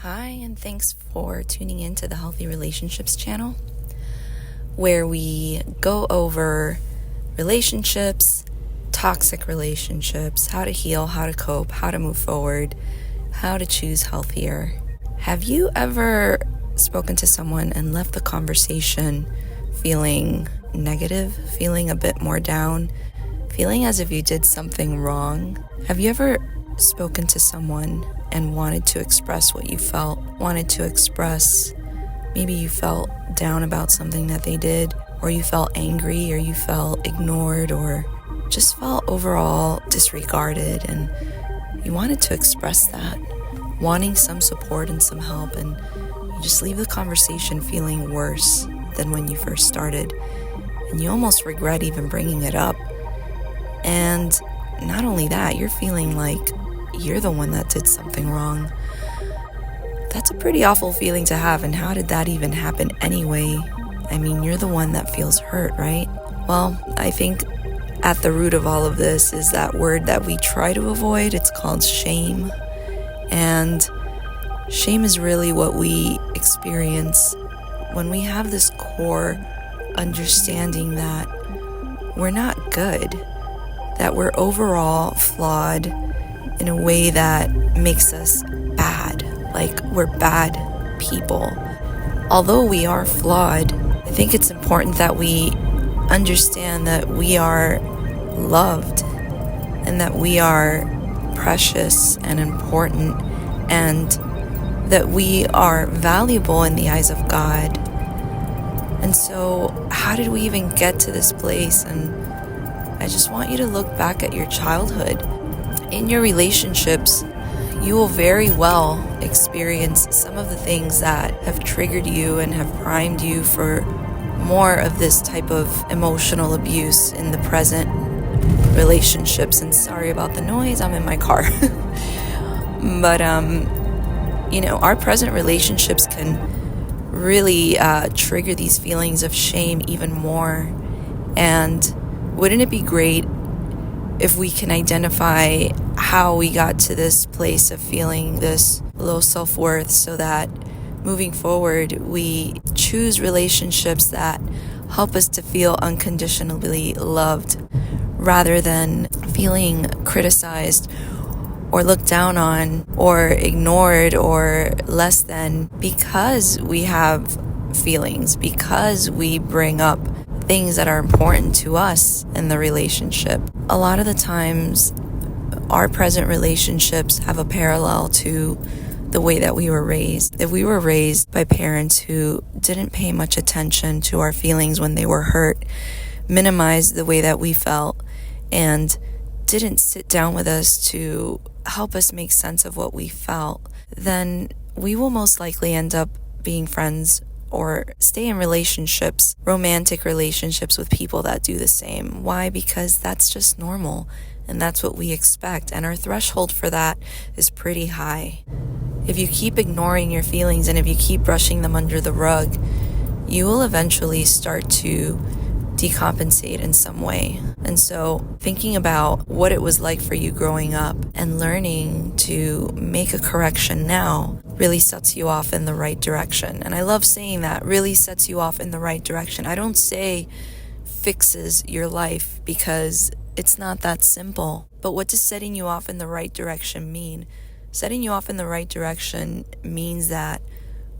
Hi, and thanks for tuning in to the Healthy Relationships channel, where we go over relationships, toxic relationships, how to heal, how to cope, how to move forward, how to choose healthier. Have you ever spoken to someone and left the conversation feeling negative, feeling a bit more down, feeling as if you did something wrong? Have you ever spoken to someone and wanted to express what you felt, wanted to express, maybe you felt down about something that they did, or you felt angry, or you felt ignored, or just felt overall disregarded, and you wanted to express that, wanting some support and some help, and you just leave the conversation feeling worse than when you first started, and you almost regret even bringing it up. And not only that, you're feeling like you're the one that did something wrong. That's a pretty awful feeling to have, and how did that even happen anyway? I mean, you're the one that feels hurt, right? Well, I think at the root of all of this is that word that we try to avoid. It's called shame. And shame is really what we experience when we have this core understanding that we're not good, that we're overall flawed in a way that makes us bad, like we're bad people. Although we are flawed, I think it's important that we understand that we are loved and that we are precious and important and that we are valuable in the eyes of God. And so how did we even get to this place? And I just want you to look back at your childhood. In your relationships, you will very well experience some of the things that have triggered you and have primed you for more of this type of emotional abuse in the present relationships. And sorry about the noise, I'm in my car. But, our present relationships can really trigger these feelings of shame even more. And wouldn't it be great if we can identify how we got to this place of feeling this low self-worth, so that moving forward we choose relationships that help us to feel unconditionally loved rather than feeling criticized or looked down on or ignored or less than because we have feelings, because we bring up things that are important to us in the relationship. A lot of the times, our present relationships have a parallel to the way that we were raised. If we were raised by parents who didn't pay much attention to our feelings when they were hurt, minimized the way that we felt, and didn't sit down with us to help us make sense of what we felt, then we will most likely end up being friends or stay in relationships, romantic relationships with people that do the same. Why? Because that's just normal and that's what we expect, and our threshold for that is pretty high. If you keep ignoring your feelings and if you keep brushing them under the rug, you will eventually start to decompensate in some way. And so thinking about what it was like for you growing up and learning to make a correction now really sets you off in the right direction. And I love saying that, really sets you off in the right direction. I don't say fixes your life because it's not that simple. But what does setting you off in the right direction mean? Setting you off in the right direction means that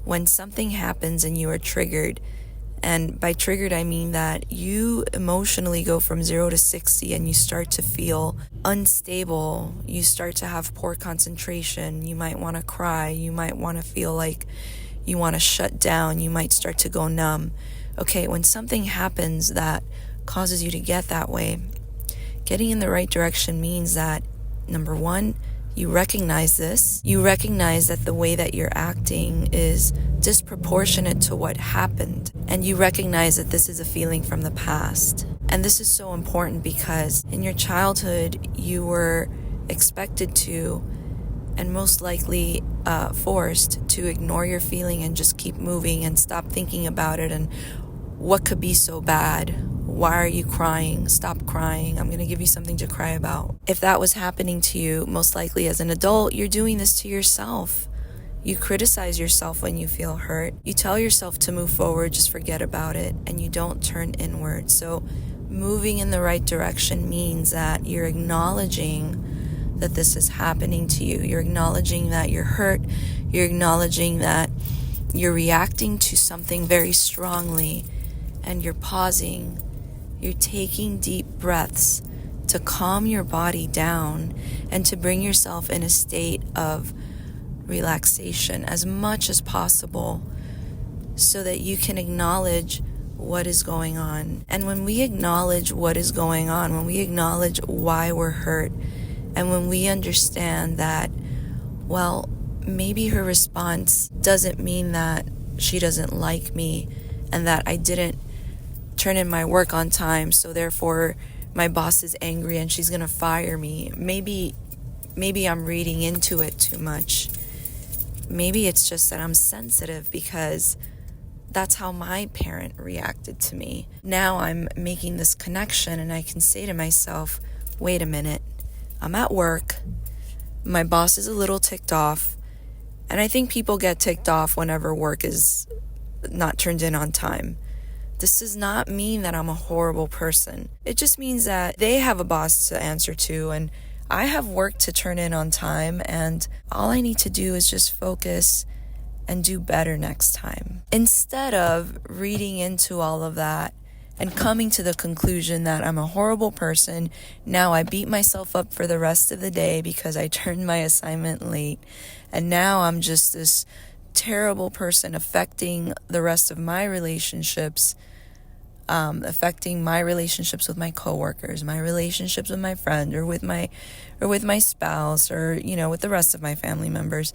when something happens and you are triggered, and by triggered, I mean that you emotionally go from 0 to 60 and you start to feel unstable. You start to have poor concentration. You might want to cry. You might want to feel like you want to shut down. You might start to go numb. Okay, when something happens that causes you to get that way, getting in the right direction means that, number one, you recognize this. You recognize that the way that you're acting is disproportionate to what happened. And you recognize that this is a feeling from the past. And this is so important because in your childhood, you were expected to, and most likely forced to, ignore your feeling and just keep moving and stop thinking about it. And what could be so bad? Why are you crying? Stop crying. I'm going to give you something to cry about. If that was happening to you, most likely as an adult, you're doing this to yourself. You criticize yourself when you feel hurt. You tell yourself to move forward, just forget about it, and you don't turn inward. So moving in the right direction means that you're acknowledging that this is happening to you. You're acknowledging that you're hurt. You're acknowledging that you're reacting to something very strongly, and you're pausing. You're taking deep breaths to calm your body down and to bring yourself in a state of relaxation as much as possible so that you can acknowledge what is going on. And when we acknowledge what is going on, when we acknowledge why we're hurt, and when we understand that, well, maybe her response doesn't mean that she doesn't like me and that I didn't turn in my work on time, so therefore my boss is angry and she's gonna fire me. Maybe I'm reading into it too much. Maybe it's just that I'm sensitive because that's how my parent reacted to me. Now I'm making this connection and I can say to myself, wait a minute, I'm at work, my boss is a little ticked off, and I think people get ticked off whenever work is not turned in on time. This does not mean that I'm a horrible person. It just means that they have a boss to answer to and I have work to turn in on time, and all I need to do is just focus and do better next time. Instead of reading into all of that and coming to the conclusion that I'm a horrible person, now I beat myself up for the rest of the day because I turned my assignment late, and now I'm just this terrible person affecting the rest of my relationships, affecting my relationships with my coworkers, my relationships with my friend, or with my spouse, or with the rest of my family members.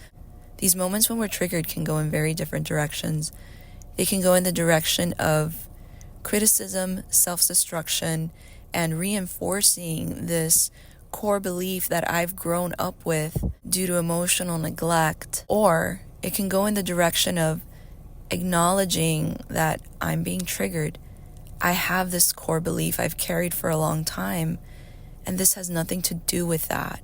These moments when we're triggered can go in very different directions. They can go in the direction of criticism, self-destruction, and reinforcing this core belief that I've grown up with due to emotional neglect. Or it can go in the direction of acknowledging that I'm being triggered. I have this core belief I've carried for a long time, and this has nothing to do with that.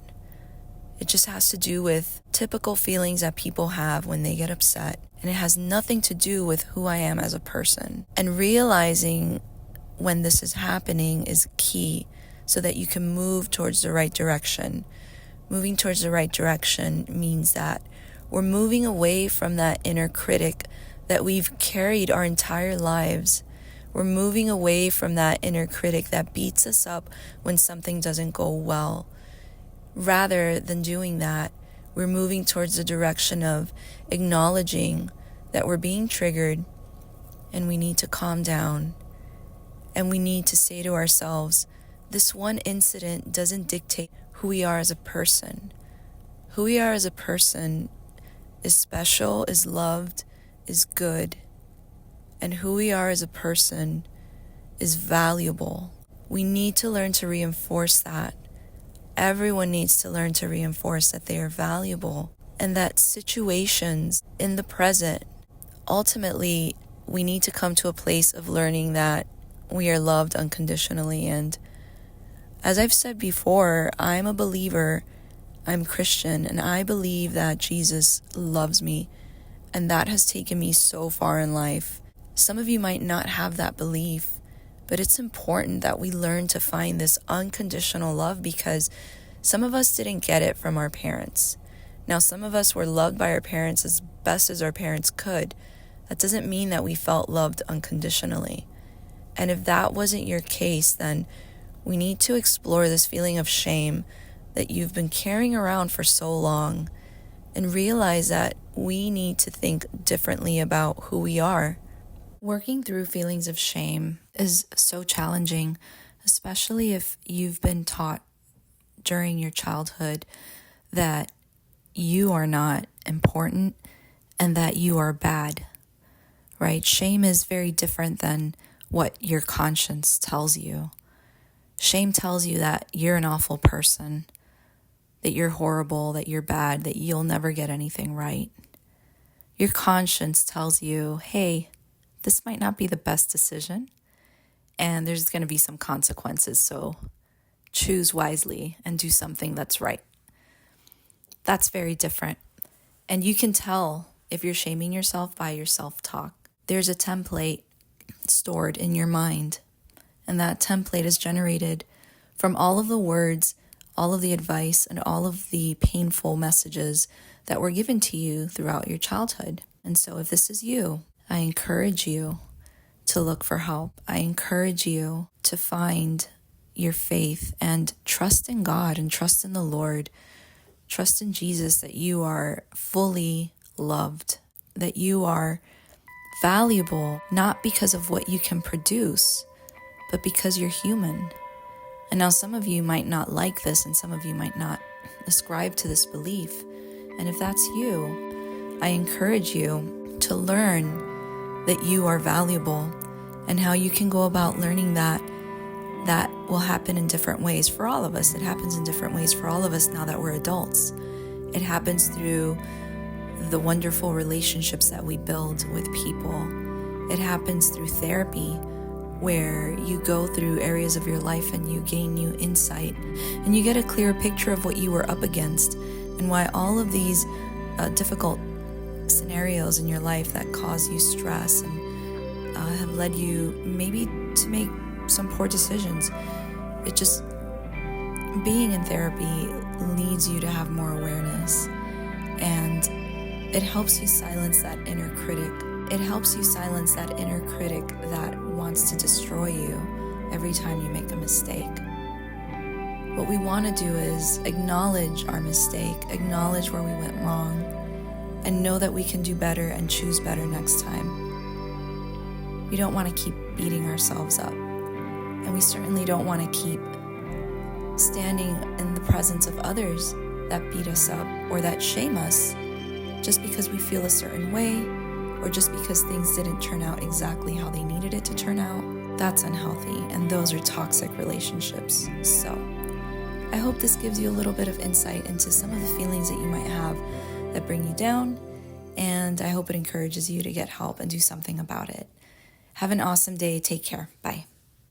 It just has to do with typical feelings that people have when they get upset, and it has nothing to do with who I am as a person. And realizing when this is happening is key so that you can move towards the right direction. Moving towards the right direction means that we're moving away from that inner critic that we've carried our entire lives. We're moving away from that inner critic that beats us up when something doesn't go well. Rather than doing that, we're moving towards the direction of acknowledging that we're being triggered and we need to calm down. And we need to say to ourselves, this one incident doesn't dictate who we are as a person. Who we are as a person is special, is loved, is good. And who we are as a person is valuable. We need to learn to reinforce that. Everyone needs to learn to reinforce that they are valuable and that situations in the present, ultimately, we need to come to a place of learning that we are loved unconditionally. And as I've said before, I'm a believer, I'm Christian, and I believe that Jesus loves me, and that has taken me so far in life. Some of you might not have that belief, but it's important that we learn to find this unconditional love because some of us didn't get it from our parents. Now, some of us were loved by our parents as best as our parents could. That doesn't mean that we felt loved unconditionally. And if that wasn't your case, then we need to explore this feeling of shame that you've been carrying around for so long and realize that we need to think differently about who we are. Working through feelings of shame is so challenging, especially if you've been taught during your childhood that you are not important and that you are bad, right? Shame is very different than what your conscience tells you. Shame tells you that you're an awful person, that you're horrible, that you're bad, that you'll never get anything right. Your conscience tells you, hey, this might not be the best decision, and there's going to be some consequences, so choose wisely and do something that's right. That's very different. And you can tell if you're shaming yourself by your self-talk. There's a template stored in your mind, and that template is generated from all of the words, all of the advice, and all of the painful messages that were given to you throughout your childhood. And so if this is you, I encourage you to look for help. I encourage you to find your faith and trust in God and trust in the Lord. Trust in Jesus that you are fully loved, that you are valuable, not because of what you can produce, but because you're human. And now some of you might not like this, and some of you might not ascribe to this belief. And if that's you, I encourage you to learn that you are valuable, and how you can go about learning that will happen in different ways for all of us. It happens in different ways for all of us now that we're adults. It happens through the wonderful relationships that we build with people. It happens through therapy, where you go through areas of your life and you gain new insight and you get a clear picture of what you were up against and why all of these difficult scenarios in your life that cause you stress and have led you maybe to make some poor decisions. It just, being in therapy leads you to have more awareness, and it helps you silence that inner critic. It helps you silence that inner critic that wants to destroy you every time you make a mistake. What we want to do is acknowledge our mistake, acknowledge where we went wrong, and know that we can do better and choose better next time. We don't want to keep beating ourselves up, and we certainly don't want to keep standing in the presence of others that beat us up or that shame us just because we feel a certain way, or just because things didn't turn out exactly how they needed it to turn out. That's unhealthy, and those are toxic relationships. So I hope this gives you a little bit of insight into some of the feelings that you might have that bring you down, and I hope it encourages you to get help and do something about it. Have an awesome day. Take care. Bye.